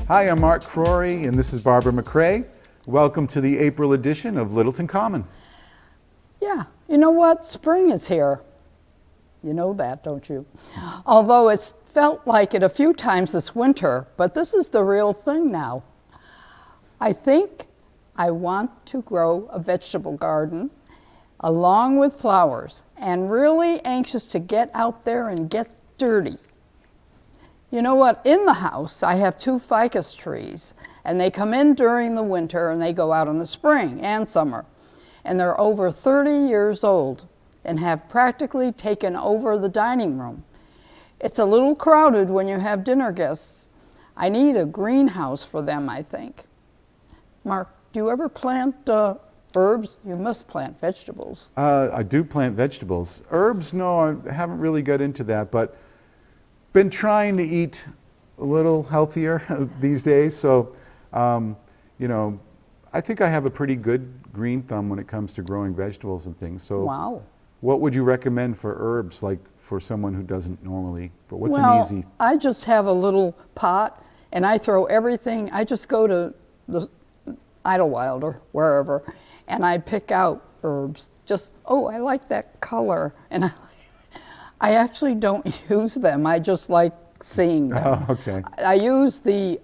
Hi, I'm Mark Crory, and this is Barbara McCrae. Welcome to the April edition of Littleton Common. Yeah, you know what? Spring is here. You know that, don't you? Although it's felt like it a few times this winter, but this is the real thing now. I think I want to grow a vegetable garden along with flowers, and really anxious to get out there and get dirty. You know what? In the house, I have 2 ficus trees, and they come in during the winter and they go out in the spring and summer. And they're over 30 years old and have practically taken over the dining room. It's a little crowded when you have dinner guests. I need a greenhouse for them, I think. Mark, do you ever plant herbs? You must plant vegetables. I do plant vegetables. Herbs, no, I haven't really got into that, but been trying to eat a little healthier these days. So, you know, I think I have a pretty good green thumb when it comes to growing vegetables and things. So, wow. What would you recommend for herbs, like for someone who doesn't normally? But what's an easy? I just have a little pot, and I throw everything. I just go to the Idlewild or wherever, and I pick out herbs. Just, oh, I like that color, and I actually don't use them. I just like seeing them. Oh, okay. I use the,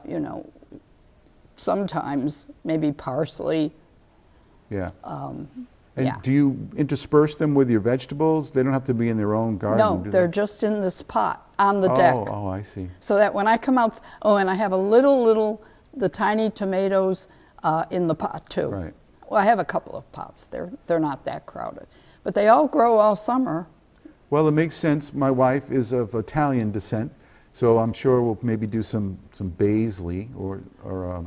you know, sometimes maybe parsley. Yeah. And do you intersperse them with your vegetables? They don't have to be in their own garden. No, they're just in this pot on the deck. Oh, I see. So that when I come out, oh, and I have a little, the tiny tomatoes in the pot too. Right. Well, I have a couple of pots. They're not that crowded. But they all grow all summer. Well, it makes sense. My wife is of Italian descent, so I'm sure we'll maybe do some basil or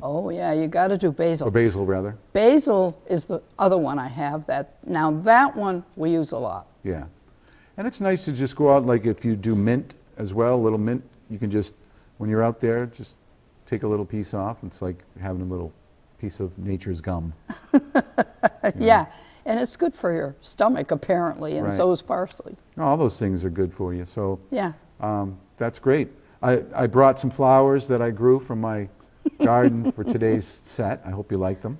Oh yeah, you got to do basil. or basil rather. Basil is the other one I have. Now that one we use a lot. Yeah, and it's nice to just go out. Like if you do mint as well, a little mint, you can just when you're out there, just take a little piece off. It's like having a little piece of nature's gum. Yeah. And it's good for your stomach, apparently, and Right. so is parsley. No, all those things are good for you. So Yeah. that's great. I brought some flowers that I grew from my garden for today's set. I hope you like them.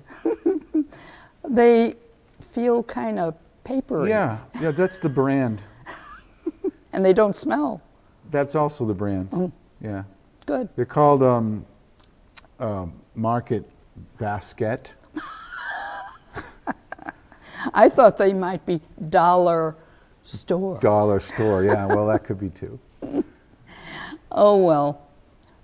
They feel kind of papery. Yeah, that's the brand. And they don't smell. That's also the brand. Yeah. Good. They're called Market Basket. I thought they might be dollar store. Dollar store, yeah, well, that could be too. Oh, well.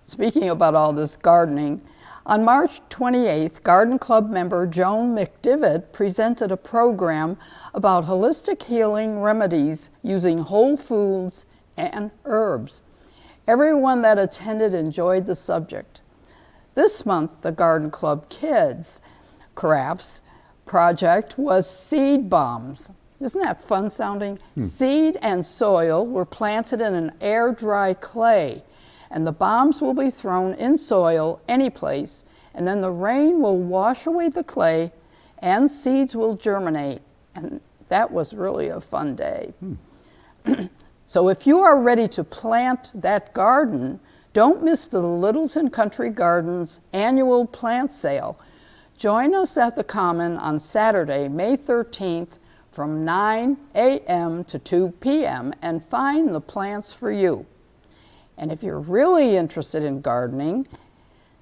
Speaking about all this gardening, on March 28th, Garden Club member Joan McDivitt presented a program about holistic healing remedies using whole foods and herbs. Everyone that attended enjoyed the subject. This month, the Garden Club Kids Crafts project was seed bombs. Isn't that fun sounding? Seed and soil were planted in an air-dry clay, and the bombs will be thrown in soil any place, and then the rain will wash away the clay and seeds will germinate. And that was really a fun day. So if you are ready to plant that garden, don't miss the Littleton Country Gardens annual plant sale. Join us at the Common on Saturday, May 13th from 9 a.m. to 2 p.m. and find the plants for you. And if you're really interested in gardening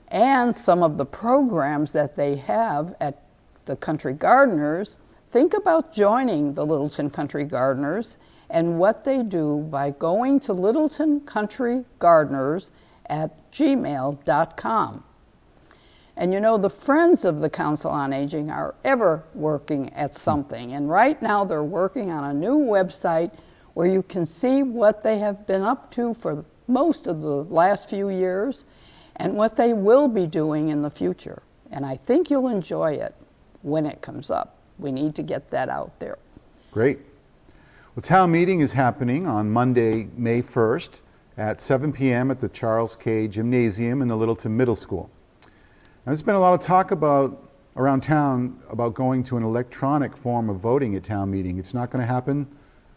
and some of the programs that they have at the Country Gardeners, think about joining the Littleton Country Gardeners and what they do by going to littletoncountrygardners@gmail.com. And you know, the Friends of the Council on Aging are ever working at something. And right now they're working on a new website where you can see what they have been up to for most of the last few years and what they will be doing in the future. And I think you'll enjoy it when it comes up. We need to get that out there. Great. Well, town meeting is happening on Monday, May 1st at 7 p.m. at the Charles K. Gymnasium in the Littleton Middle School. Now, there's been a lot of talk around town about going to an electronic form of voting at town meeting. It's not going to happen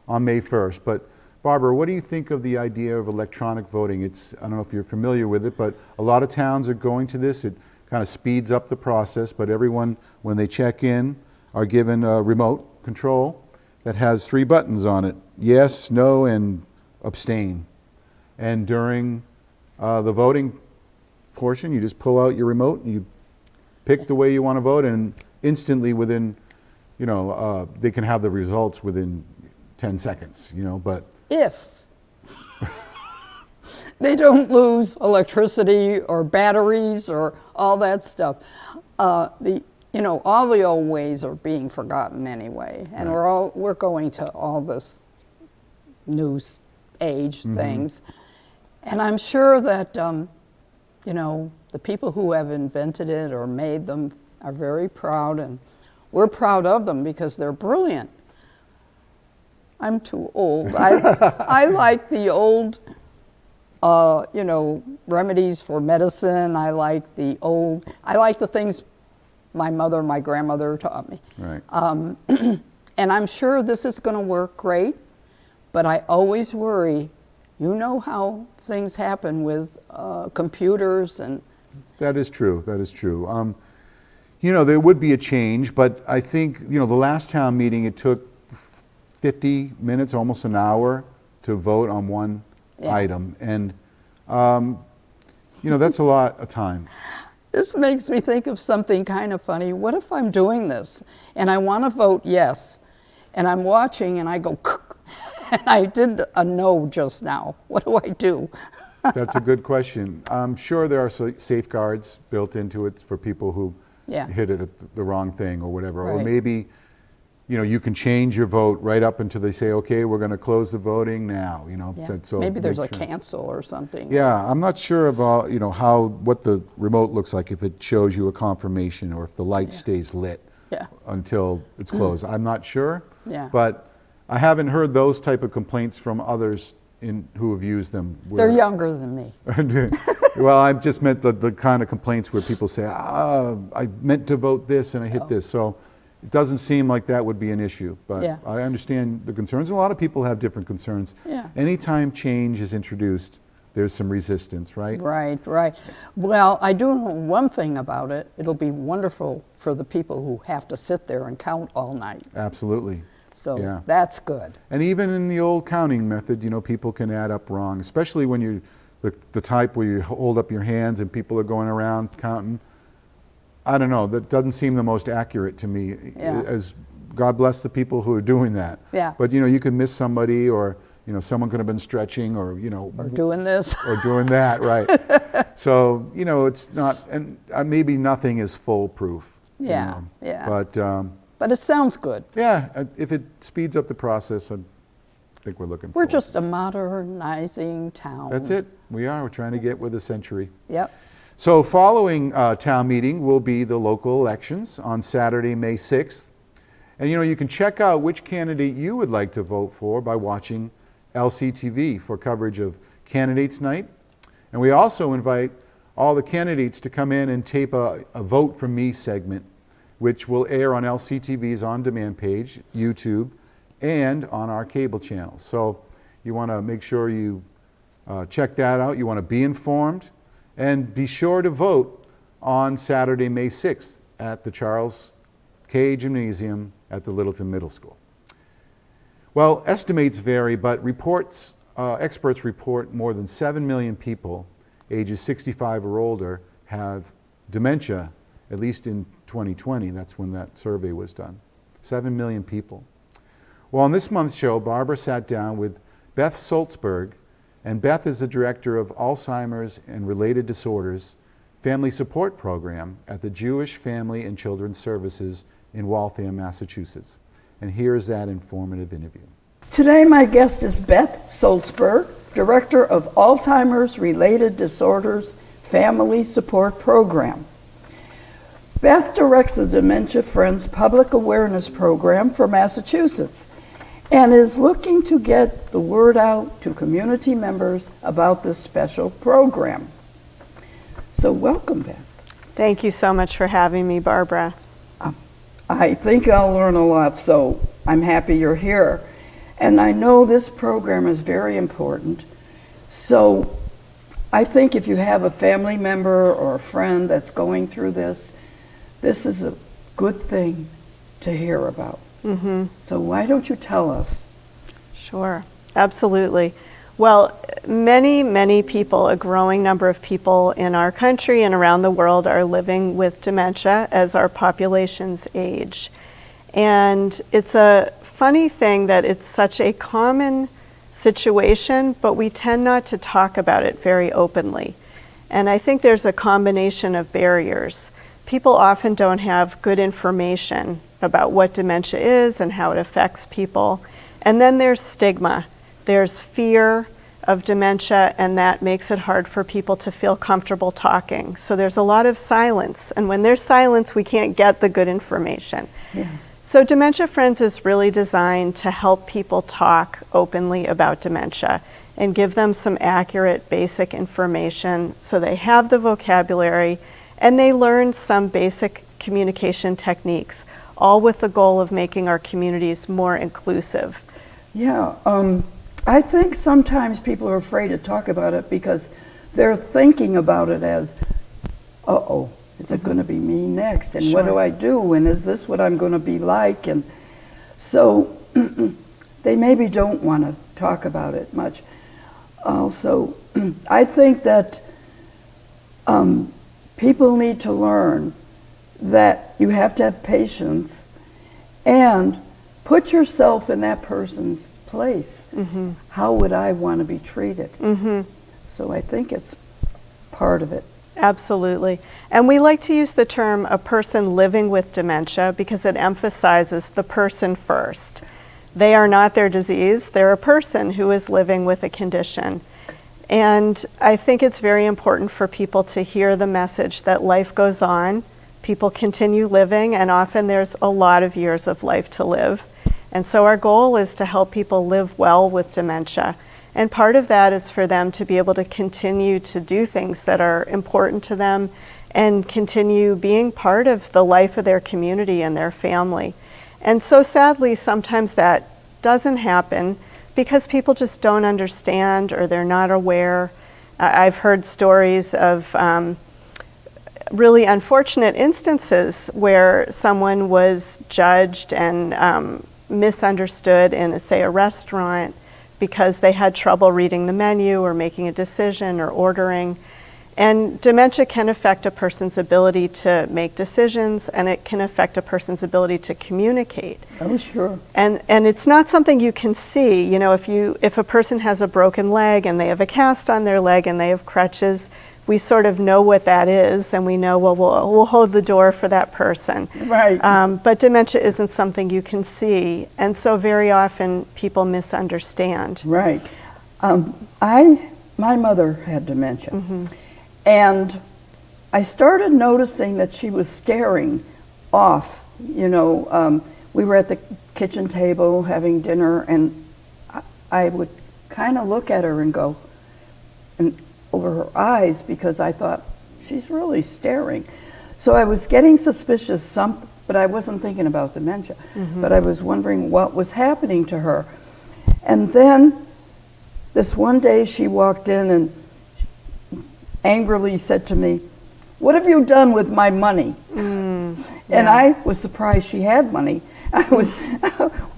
on May 1st, but Barbara, what do you think of the idea of electronic voting? I don't know if you're familiar with it, but a lot of towns are going to this. It kind of speeds up the process, but everyone, when they check in, are given a remote control that has 3 buttons on it: yes, no, and abstain. And during the voting portion, you just pull out your remote and you pick the way you want to vote, and instantly within, they can have the results within 10 seconds, but If they don't lose electricity or batteries or all that stuff. All the old ways are being forgotten anyway, and Right. we're going to all this new age things, and I'm sure that the people who have invented it or made them are very proud, and we're proud of them because they're brilliant. I'm too old. I like the old, remedies for medicine. I like the things my mother, my grandmother taught me. right. And I'm sure this is going to work great, but I always worry. You know how things happen with computers and. That is true. That is true. There would be a change, but I think, the last town meeting, it took 50 minutes, almost an hour, to vote on one item. And, that's a lot of time. This makes me think of something kind of funny. What if I'm doing this and I want to vote yes, and I'm watching and I go, and I did a no just now. What do I do? That's a good question. I'm sure there are safeguards built into it for people who hit it at the wrong thing or whatever. Right. Or maybe, you can change your vote right up until they say, okay, we're going to close the voting now. Yeah. So Maybe there's a make sure. cancel or something. Yeah, I'm not sure about, what the remote looks like, if it shows you a confirmation or if the light stays lit until it's closed. I'm not sure. Yeah. But I haven't heard those type of complaints from others who have used them. They're younger than me. Well, I just meant the kind of complaints where people say, I meant to vote this and I hit this. So it doesn't seem like that would be an issue, but I understand the concerns. A lot of people have different concerns. Yeah. Anytime change is introduced, there's some resistance, right? Right. Well, I do know one thing about it. It'll be wonderful for the people who have to sit there and count all night. Absolutely. So that's good. And even in the old counting method, people can add up wrong, especially when you, the type where you hold up your hands and people are going around counting. I don't know, that doesn't seem the most accurate to me. As God bless the people who are doing that. Yeah. But you could miss somebody, or someone could have been stretching, or Or doing this. or doing that, right? So it's not, and maybe nothing is foolproof. Yeah. But it sounds good. yeah, if it speeds up the process, I think we're looking. We're just a modernizing town. That's it. We're trying to get with the century. Yep. So following town meeting will be the local elections on Saturday, May 6th. And you can check out which candidate you would like to vote for by watching LCTV for coverage of Candidates Night. And we also invite all the candidates to come in and tape a Vote for Me segment, which will air on LCTV's on-demand page, YouTube, and on our cable channels. So you want to make sure you check that out. You want to be informed. And be sure to vote on Saturday, May 6th at the Charles K. Gymnasium at the Littleton Middle School. Well, estimates vary, but experts report more than 7 million people ages 65 or older have dementia, at least in 2020. That's when that survey was done. 7 million people. Well, on this month's show, Barbara sat down with Beth Salzberg, and Beth is the director of Alzheimer's and Related Disorders Family Support Program at the Jewish Family and Children's Services in Waltham, Massachusetts. And here's that informative interview. Today my guest is Beth Salzberg, director of Alzheimer's Related Disorders Family Support Program. Beth directs the Dementia Friends Public Awareness Program for Massachusetts and is looking to get the word out to community members about this special program. So welcome, Beth. Thank you so much for having me, Barbara. I think I'll learn a lot, so I'm happy you're here. And I know this program is very important. So I think if you have a family member or a friend that's going through this is a good thing to hear about. So why don't you tell us? Sure, absolutely. Well, many people, a growing number of people in our country and around the world are living with dementia as our populations age. And it's a funny thing that it's such a common situation, but we tend not to talk about it very openly. And I think there's a combination of barriers. People often don't have good information about what dementia is and how it affects people. And then there's stigma. There's fear of dementia, and that makes it hard for people to feel comfortable talking. So there's a lot of silence. And when there's silence, we can't get the good information. Yeah. So Dementia Friends is really designed to help people talk openly about dementia and give them some accurate, basic information so they have the vocabulary and they learn some basic communication techniques, all with the goal of making our communities more inclusive. Yeah, I think sometimes people are afraid to talk about it because they're thinking about it as, uh-oh, is it going to be me next? And what do I do? And is this what I'm going to be like? And so they maybe don't want to talk about it much. Also, I think that people need to learn that you have to have patience and put yourself in that person's place. How would I want to be treated? So I think it's part of it. Absolutely. And we like to use the term a person living with dementia because it emphasizes the person first. They are not their disease, they're a person who is living with a condition. And I think it's very important for people to hear the message that life goes on, people continue living, and often there's a lot of years of life to live. And so our goal is to help people live well with dementia. And part of that is for them to be able to continue to do things that are important to them and continue being part of the life of their community and their family. And so sadly, sometimes that doesn't happen because people just don't understand or they're not aware. I've heard stories of really unfortunate instances where someone was judged and misunderstood in, say, a restaurant because they had trouble reading the menu or making a decision or ordering. And dementia can affect a person's ability to make decisions, and it can affect a person's ability to communicate. Oh, sure. And it's not something you can see. You know, if a person has a broken leg and they have a cast on their leg and they have crutches, we sort of know what that is, and we know, well, we'll hold the door for that person. Right. But dementia isn't something you can see, and so very often people misunderstand. Right. My mother had dementia, and I started noticing that she was staring off. You know, we were at the kitchen table having dinner, and I would kind of look at her and go, and over her eyes, because I thought, she's really staring. So I was getting suspicious, but I wasn't thinking about dementia. But I was wondering what was happening to her. And then this one day she walked in and angrily said to me, "What have you done with my money?" And I was surprised she had money. I was,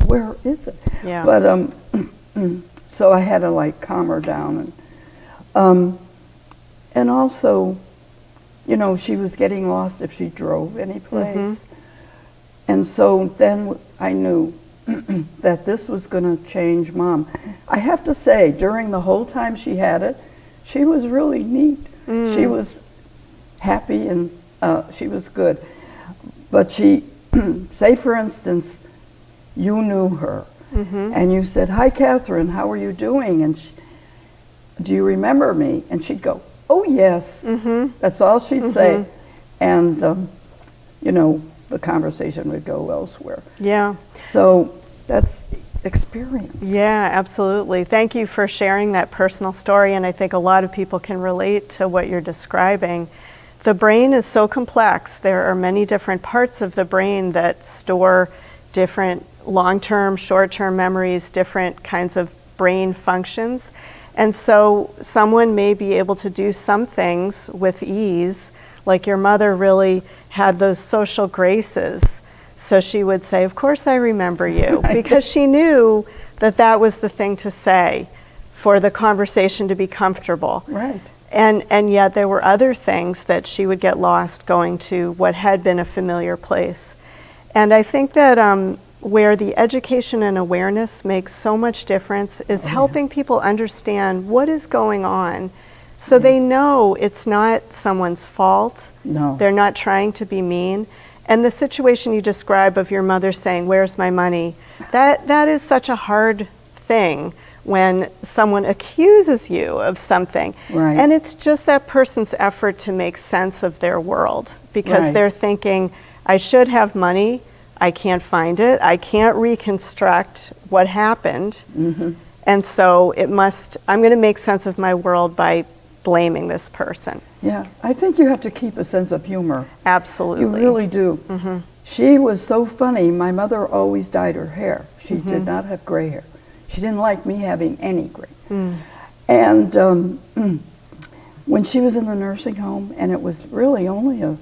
where is it? Yeah. But so I had to like calm her down. And also, you know, she was getting lost if she drove any place. And so then I knew that this was going to change Mom. I have to say, during the whole time she had it, she was really neat. She was happy and she was good. But she, say for instance, you knew her and you said, "Hi, Catherine, how are you doing?" And "Do you remember me?" And she'd go, "Oh, yes." That's all she'd say. And, you know, the conversation would go elsewhere. Yeah. So that's experience. Yeah, absolutely. Thank you for sharing that personal story, and I think a lot of people can relate to what you're describing. The brain is so complex. There are many different parts of the brain that store different long-term, short-term memories, different kinds of brain functions. And so someone may be able to do some things with ease, like your mother really had those social graces. So she would say, of course I remember you, because she knew that that was the thing to say for the conversation to be comfortable. Right. And yet there were other things that she would get lost going to what had been a familiar place. And I think that where the education and awareness makes so much difference is helping people understand what is going on, so they know it's not someone's fault. No. They're not trying to be mean. And the situation you describe of your mother saying, "Where's my money?" That is such a hard thing when someone accuses you of something. Right. And it's just that person's effort to make sense of their world, because Right. they're thinking, I should have money, I can't find it, I can't reconstruct what happened, and so I'm going to make sense of my world by blaming this person. Yeah, I think you have to keep a sense of humor. Absolutely. You really do. She was so funny. My mother always dyed her hair. She did not have gray hair. She didn't like me having any gray. And when she was in the nursing home, and it was really only a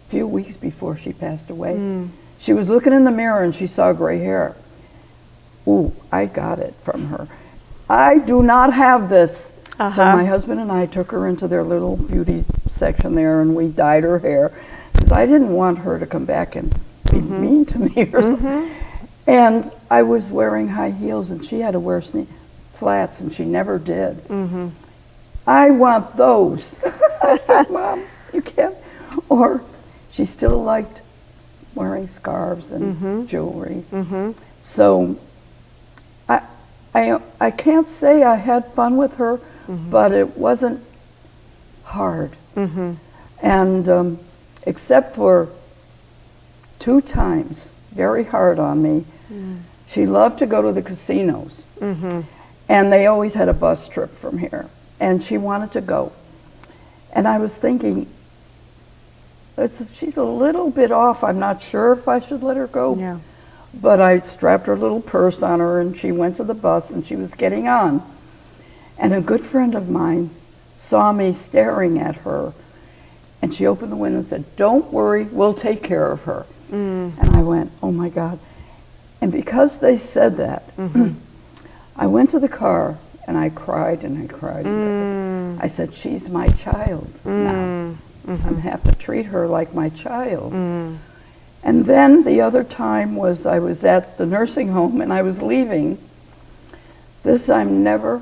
few weeks before she passed away, she was looking in the mirror and she saw gray hair. Ooh, I got it from her. I do not have this. So my husband and I took her into their little beauty section there, and we dyed her hair, because I didn't want her to come back and be mean to me or something. And I was wearing high heels, and she had to wear flats, and she never did. I want those. I said, Mom, you can't. Or she still liked wearing scarves and jewelry. So I can't say I had fun with her, but it wasn't hard. And except for 2 times, very hard on me, she loved to go to the casinos. And they always had a bus trip from here. And she wanted to go. And I was thinking, she's a little bit off. I'm not sure if I should let her go. Yeah. But I strapped her little purse on her, and she went to the bus, and she was getting on. And a good friend of mine saw me staring at her, and she opened the window and said, "Don't worry, we'll take care of her." And I went, oh my God. And because they said that, I went to the car, and I cried and I cried. And cried. I said, she's my child now. I'm going to have to treat her like my child. And then the other time was I was at the nursing home and I was leaving. This I'm never,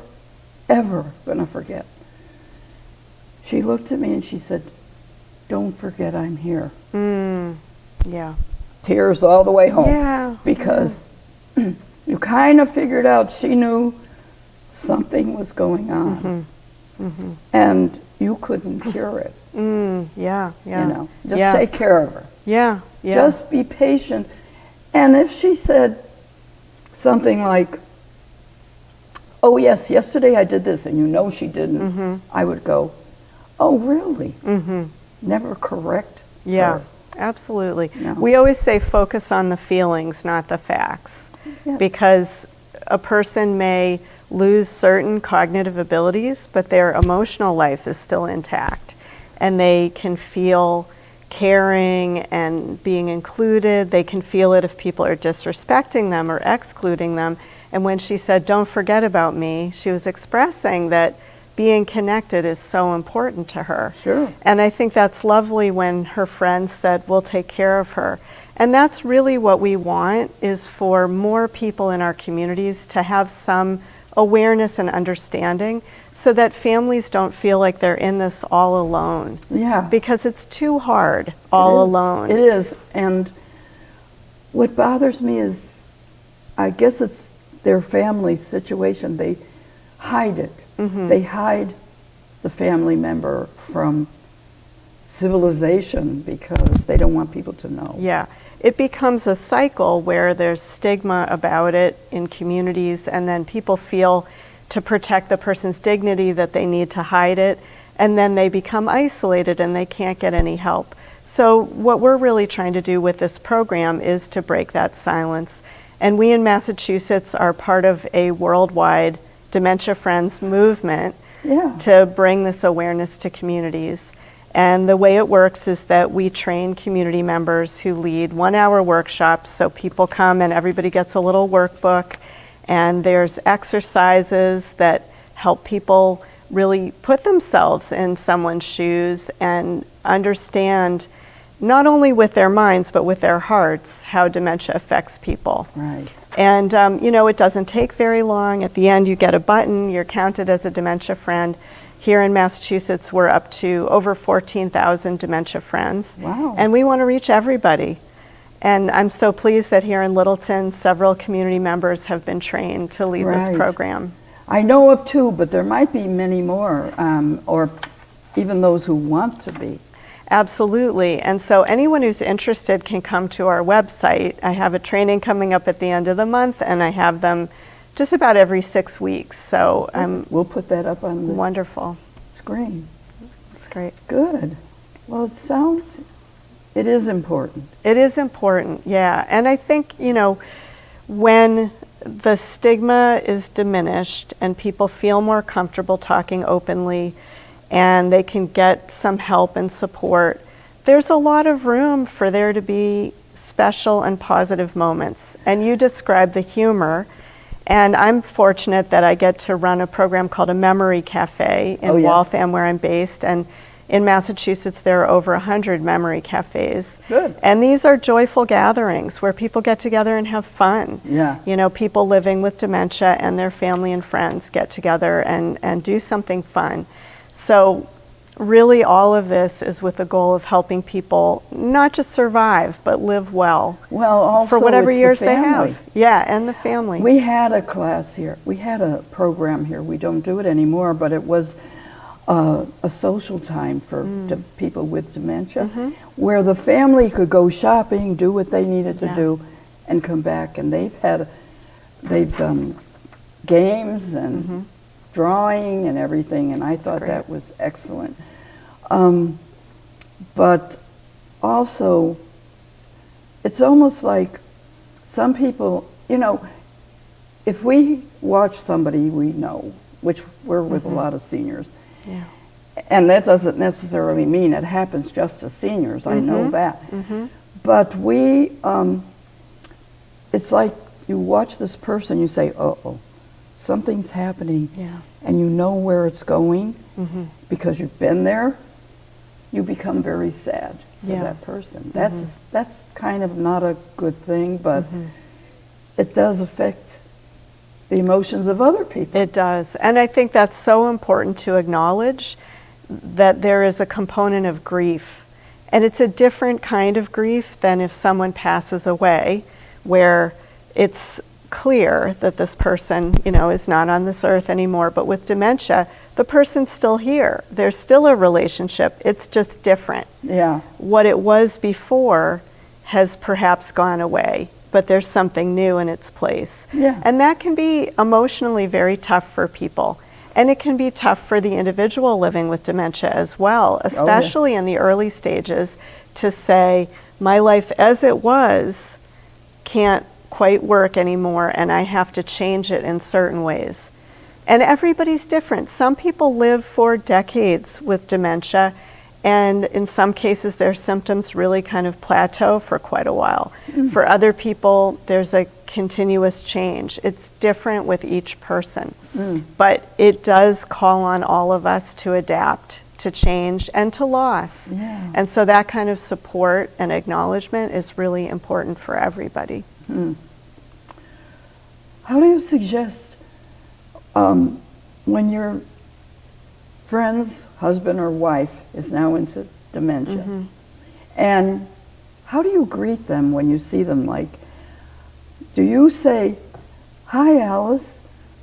ever going to forget. She looked at me and she said, "Don't forget I'm here." Yeah. Tears all the way home. Yeah. Because you kind of figured out she knew something was going on. And you couldn't cure it. Yeah. Yeah. You know, just Yeah. take care of her. Yeah. Yeah. Just be patient. And if she said something like, "Oh yes, yesterday I did this," and you know she didn't, I would go, "Oh really?" Never correct Yeah, her. absolutely. No. We always say focus on the feelings, not the facts. Yes. Because a person may lose certain cognitive abilities, but their emotional life is still intact. And they can feel caring and being included. They can feel it if people are disrespecting them or excluding them. And when she said, "Don't forget about me," she was expressing that being connected is so important to her. Sure. And I think that's lovely when her friends said, "We'll take care of her." And that's really what we want, is for more people in our communities to have some awareness and understanding, so that families don't feel like they're in this all alone. Yeah. Because it's too hard all alone. It is. And what bothers me is, I guess it's their family situation. They hide it. They hide the family member from civilization because they don't want people to know. Yeah. It becomes a cycle where there's stigma about it in communities, and then people feel to protect the person's dignity that they need to hide it, and then they become isolated and they can't get any help. So what we're really trying to do with this program is to break that silence. And we in Massachusetts are part of a worldwide Dementia Friends movement to bring this awareness to communities. And the way it works is that we train community members who lead 1-hour workshops. So people come and everybody gets a little workbook, and there's exercises that help people really put themselves in someone's shoes and understand, not only with their minds but with their hearts, how dementia affects people. Right. And you know, it doesn't take very long. At the end you get a button, you're counted as a dementia friend. Here in Massachusetts we're up to over 14,000 dementia friends. Wow. And we want to reach everybody. And I'm so pleased that here in Littleton several community members have been trained to lead this program. I know of 2, but there might be many more, or even those who want to be. Absolutely. And so anyone who's interested can come to our website. I have a training coming up at the end of the month, and I have them just about every 6 weeks. So we'll put that up on the wonderful screen. That's great. Good. Well, it is important. It is important, yeah. And I think, you know, when the stigma is diminished and people feel more comfortable talking openly and they can get some help and support, there's a lot of room for there to be special and positive moments. And you described the humor, and I'm fortunate that I get to run a program called a Memory Cafe in Waltham, where I'm based, and in Massachusetts there are over 100 memory cafes. Good. And these are joyful gatherings where people get together and have fun. Yeah. You know, people living with dementia and their family and friends get together and do something fun. So really all of this is with the goal of helping people not just survive, but live well. Well, also for whatever it's years the they family. have. Yeah, and the family. We had a class here. We had a program here. We don't do it anymore, but it was a social time for people with dementia, where the family could go shopping, do what they needed to do, and come back. And they've done games and drawing and everything, and I thought that was excellent. But also, it's almost like some people, you know, if we watch somebody we know, which we're with a lot of seniors, and that doesn't necessarily mean it happens just to seniors, I know that. But it's like you watch this person, you say, uh-oh, something's happening, and you know where it's going, because you've been there, you become very sad for that person. That's kind of not a good thing, but it does affect the emotions of other people. It does. And I think that's so important to acknowledge, that there is a component of grief. And it's a different kind of grief than if someone passes away, where it's clear that this person, you know, is not on this earth anymore. But with dementia, the person's still here. There's still a relationship. It's just different. Yeah. What it was before has perhaps gone away, but there's something new in its place. Yeah. And that can be emotionally very tough for people. And it can be tough for the individual living with dementia as well, especially in the early stages, to say, my life as it was can't quite work anymore, and I have to change it in certain ways. And everybody's different. Some people live for decades with dementia, and in some cases their symptoms really kind of plateau for quite a while. For other people, there's a continuous change. It's different with each person. But it does call on all of us to adapt, to change, and to loss. And so that kind of support and acknowledgement is really important for everybody. How do you suggest when your friend's husband or wife is now into dementia, and how do you greet them when you see them? Like, do you say, "Hi, Alice,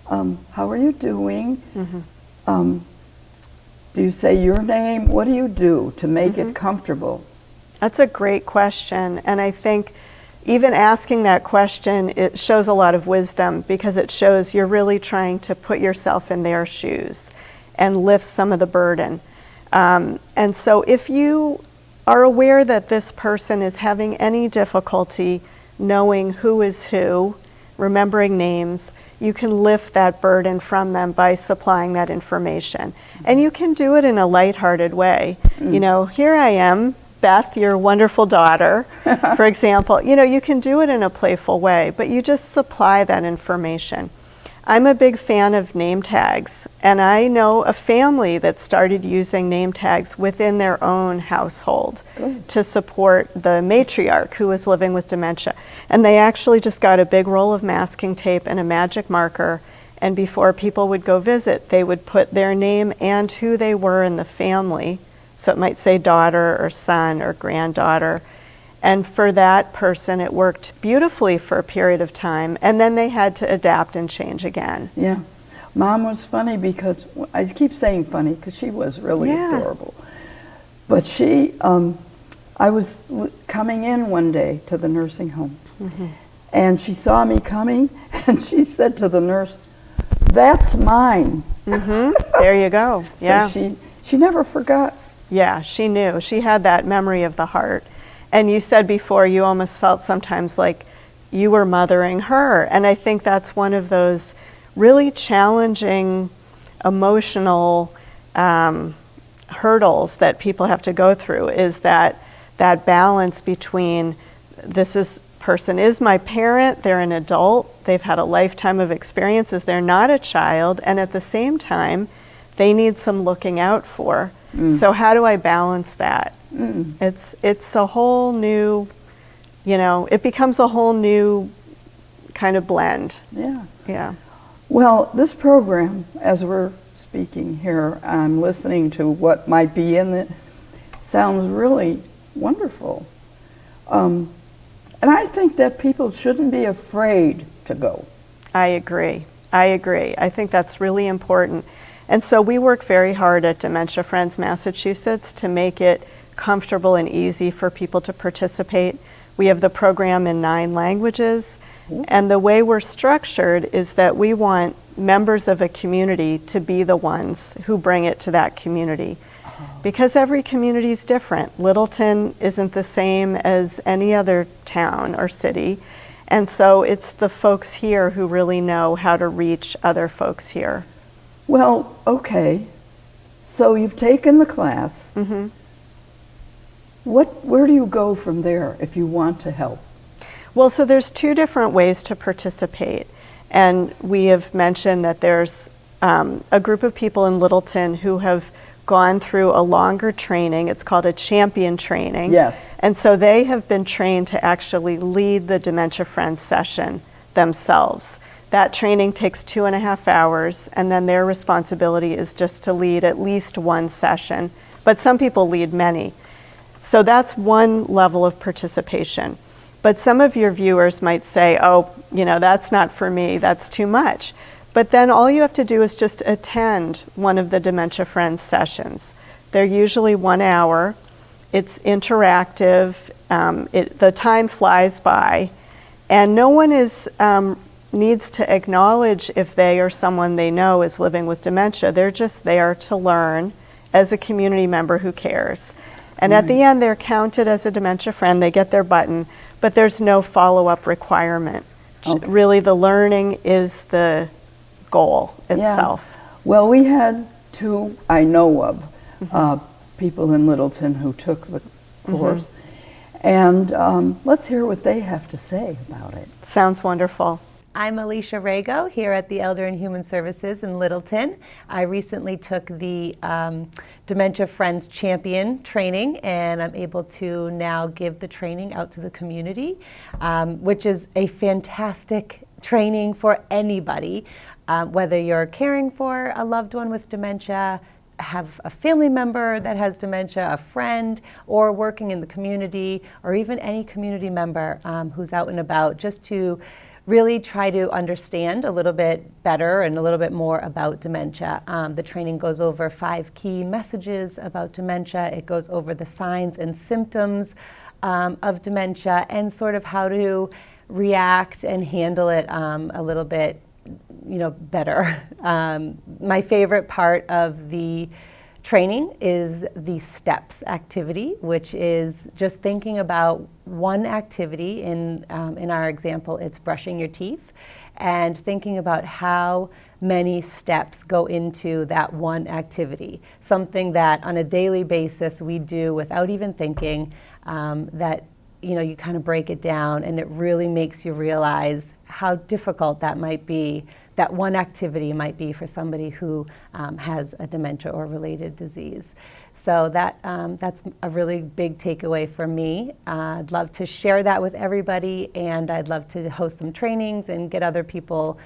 how are you doing?" Do you say your name? What do you do to make it comfortable? That's a great question, and I think even asking that question, it shows a lot of wisdom, because it shows you're really trying to put yourself in their shoes and lift some of the burden. And so if you are aware that this person is having any difficulty knowing who is who, remembering names, you can lift that burden from them by supplying that information. And you can do it in a lighthearted way. You know, here I am, Beth, your wonderful daughter, for example. You know, you can do it in a playful way, but you just supply that information. I'm a big fan of name tags, and I know a family that started using name tags within their own household to support the matriarch who was living with dementia. And they actually just got a big roll of masking tape and a magic marker, and before people would go visit, they would put their name and who they were in the family. So it might say daughter or son or granddaughter. And for that person, it worked beautifully for a period of time, and then they had to adapt and change again. Yeah. Mom was funny because, I keep saying funny because she was really adorable. But she, I was coming in one day to the nursing home, and she saw me coming, and she said to the nurse, "That's mine." There you go. Yeah. So she never forgot. Yeah, she knew. She had that memory of the heart. And you said before you almost felt sometimes like you were mothering her. And I think that's one of those really challenging emotional hurdles that people have to go through, is that balance between person is my parent, they're an adult, they've had a lifetime of experiences, they're not a child, and at the same time, they need some looking out for. So how do I balance that? It's a whole new, it becomes a whole new kind of blend. Yeah. Yeah. Well, this program, as we're speaking here, I'm listening to what might be in it, sounds really wonderful. And I think that people shouldn't be afraid to go. I agree. I think that's really important. And so we work very hard at Dementia Friends Massachusetts to make it comfortable and easy for people to participate. We have the program in 9 languages, and the way we're structured is that we want members of a community to be the ones who bring it to that community. Because every community is different. Littleton isn't the same as any other town or city, and so it's the folks here who really know how to reach other folks here. Well, okay, so you've taken the class. Where do you go from there if you want to help? Well, so there's 2 different ways to participate. And we have mentioned that there's a group of people in Littleton who have gone through a longer training. It's called a champion training. Yes. And so they have been trained to actually lead the Dementia Friends session themselves. That training takes 2.5 hours, and then their responsibility is just to lead at least one session. But some people lead many. So that's one level of participation. But some of your viewers might say, oh, that's not for me, that's too much. But then all you have to do is just attend one of the Dementia Friends sessions. They're usually 1 hour. It's interactive. The time flies by. And no one needs to acknowledge if they or someone they know is living with dementia. They're just there to learn as a community member who cares. And at the end, they're counted as a dementia friend. They get their button, but there's no follow-up requirement. Okay. Really, the learning is the goal itself. Yeah. Well, we had 2 I know of people in Littleton who took the course. And let's hear what they have to say about it. Sounds wonderful. I'm Alicia Rago here at the Elder and Human Services in Littleton. I recently took the Dementia Friends Champion training, and I'm able to now give the training out to the community, which is a fantastic training for anybody, whether you're caring for a loved one with dementia, have a family member that has dementia, a friend, or working in the community, or even any community member who's out and about, just to really try to understand a little bit better and a little bit more about dementia. The training goes over 5 key messages about dementia. It goes over the signs and symptoms of dementia and sort of how to react and handle it a little bit better. My favorite part of the training is the STEPS activity, which is just thinking about one activity. In our example, it's brushing your teeth, and thinking about how many steps go into that one activity. Something that on a daily basis we do without even thinking, that you kind of break it down, and it really makes you realize how difficult that might be, that one activity might be for somebody who has a dementia or related disease. So that's a really big takeaway for me. I'd love to share that with everybody, and I'd love to host some trainings and get other people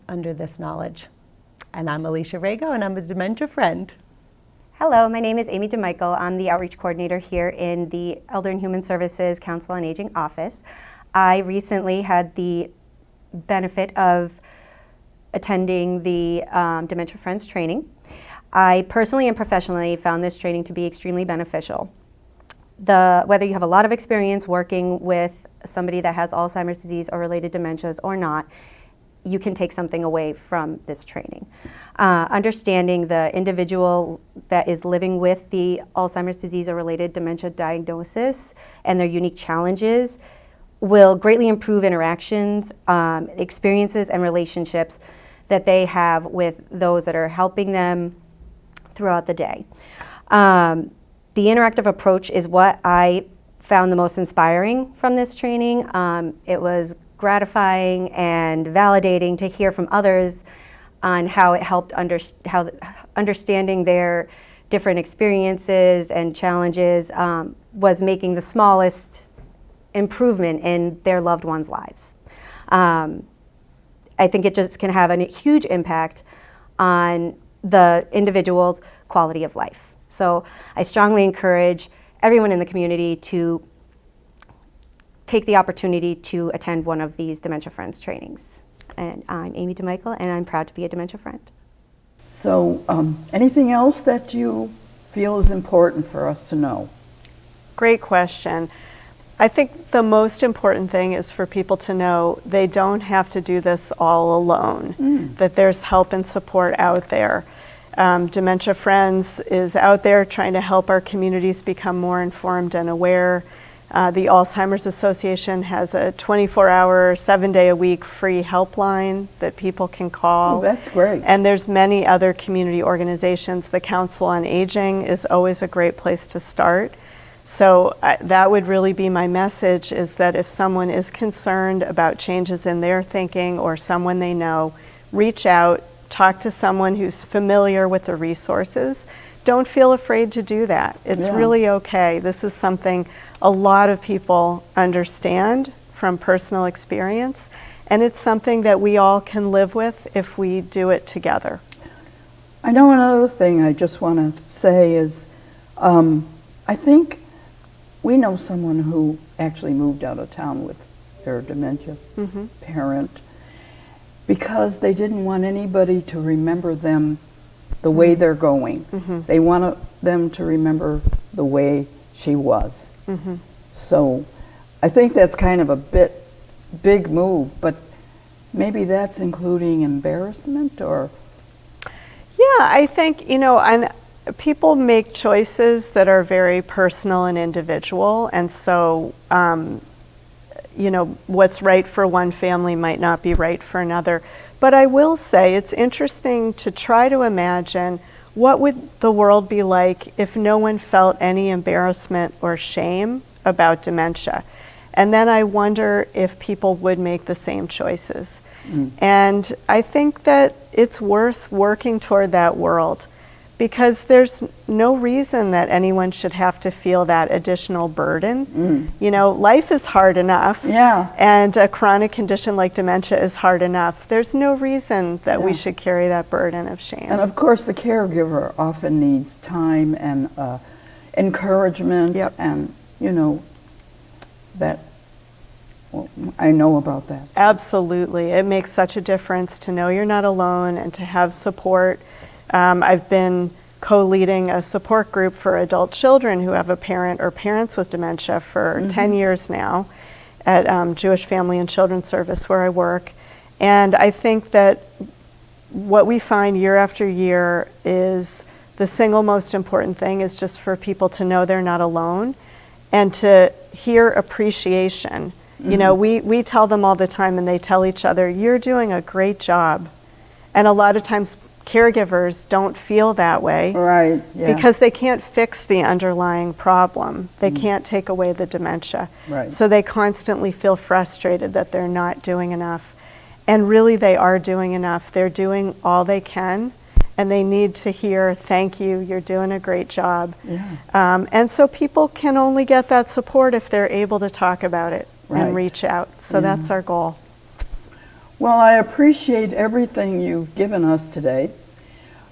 under this knowledge. And I'm Alicia Rago, and I'm a dementia friend. Hello, my name is Amy DeMichael. I'm the outreach coordinator here in the Elder and Human Services Council on Aging office. I recently had the benefit of attending the Dementia Friends training. I personally and professionally found this training to be extremely beneficial. Whether you have a lot of experience working with somebody that has Alzheimer's disease or related dementias or not, you can take something away from this training. Understanding the individual that is living with the Alzheimer's disease or related dementia diagnosis and their unique challenges will greatly improve interactions, experiences, and relationships that they have with those that are helping them throughout the day. The interactive approach is what I found the most inspiring from this training. It was gratifying and validating to hear from others on how it helped understanding their different experiences and challenges was making the smallest improvement in their loved ones' lives. I think it just can have a huge impact on the individual's quality of life. So I strongly encourage everyone in the community to take the opportunity to attend one of these Dementia Friends trainings. And I'm Amy DeMichael, and I'm proud to be a dementia friend. So anything else that you feel is important for us to know? Great question. I think the most important thing is for people to know they don't have to do this all alone, that there's help and support out there. Dementia Friends is out there trying to help our communities become more informed and aware. The Alzheimer's Association has a 24-hour, 7-day-a-week free helpline that people can call. Oh, that's great. And there's many other community organizations. The Council on Aging is always a great place to start. So that would really be my message, is that if someone is concerned about changes in their thinking or someone they know, reach out, talk to someone who's familiar with the resources. Don't feel afraid to do that. It's really okay. This is something a lot of people understand from personal experience, and it's something that we all can live with if we do it together. I know another thing I just want to say is I think we know someone who actually moved out of town with their dementia parent because they didn't want anybody to remember them the way they're going. They wanted them to remember the way she was. So I think that's kind of a big move, but maybe that's including embarrassment or? Yeah, I think, and people make choices that are very personal and individual, and so, what's right for one family might not be right for another. But I will say it's interesting to try to imagine what would the world be like if no one felt any embarrassment or shame about dementia. And then I wonder if people would make the same choices. And I think that it's worth working toward that world, because there's no reason that anyone should have to feel that additional burden. Life is hard enough. And a chronic condition like dementia is hard enough. There's no reason that we should carry that burden of shame. And of course the caregiver often needs time and encouragement and, that, well, I know about that. Absolutely. It makes such a difference to know you're not alone and to have support. I've been co-leading a support group for adult children who have a parent or parents with dementia for 10 years now at Jewish Family and Children's Service where I work. And I think that what we find year after year is the single most important thing is just for people to know they're not alone and to hear appreciation. You know, we tell them all the time, and they tell each other, you're doing a great job. And a lot of times caregivers don't feel that way. Right, yeah. Because they can't fix the underlying problem. They can't take away the dementia. Right. So they constantly feel frustrated that they're not doing enough. And really they are doing enough. They're doing all they can, and they need to hear, thank you, you're doing a great job. Yeah. And so people can only get that support if they're able to talk about it Right. and reach out. So that's our goal. Well, I appreciate everything you've given us today,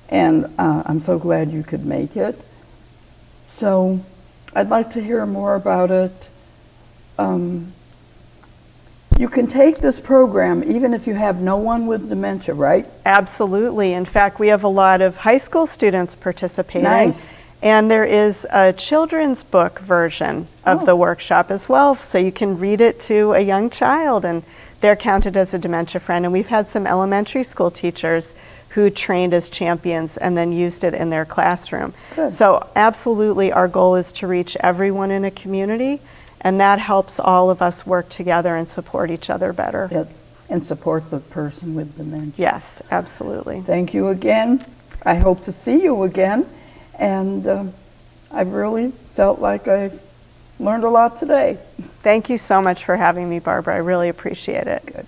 and I'm so glad you could make it. So I'd like to hear more about it. You can take this program even if you have no one with dementia, right? Absolutely. In fact, we have a lot of high school students participating. Nice. And there is a children's book version of the workshop as well, so you can read it to a young child, and they're counted as a dementia friend. And we've had some elementary school teachers who trained as champions and then used it in their classroom. Good. So absolutely, our goal is to reach everyone in a community, and that helps all of us work together and support each other better. Yes. And support the person with dementia. Yes, absolutely. Thank you again. I hope to see you again. And I've really felt like I've learned a lot today. Thank you so much for having me, Barbara. I really appreciate it. Good.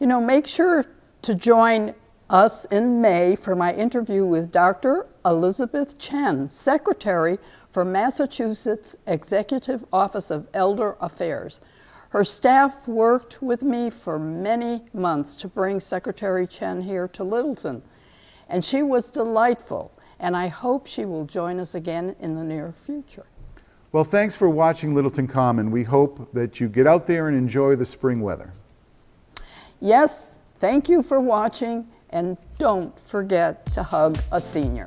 You know, make sure to join us in May for my interview with Dr. Elizabeth Chen, Secretary for Massachusetts Executive Office of Elder Affairs. Her staff worked with me for many months to bring Secretary Chen here to Littleton, and she was delightful, and I hope she will join us again in the near future. Well, thanks for watching Littleton Common. We hope that you get out there and enjoy the spring weather. Yes, thank you for watching, and don't forget to hug a senior.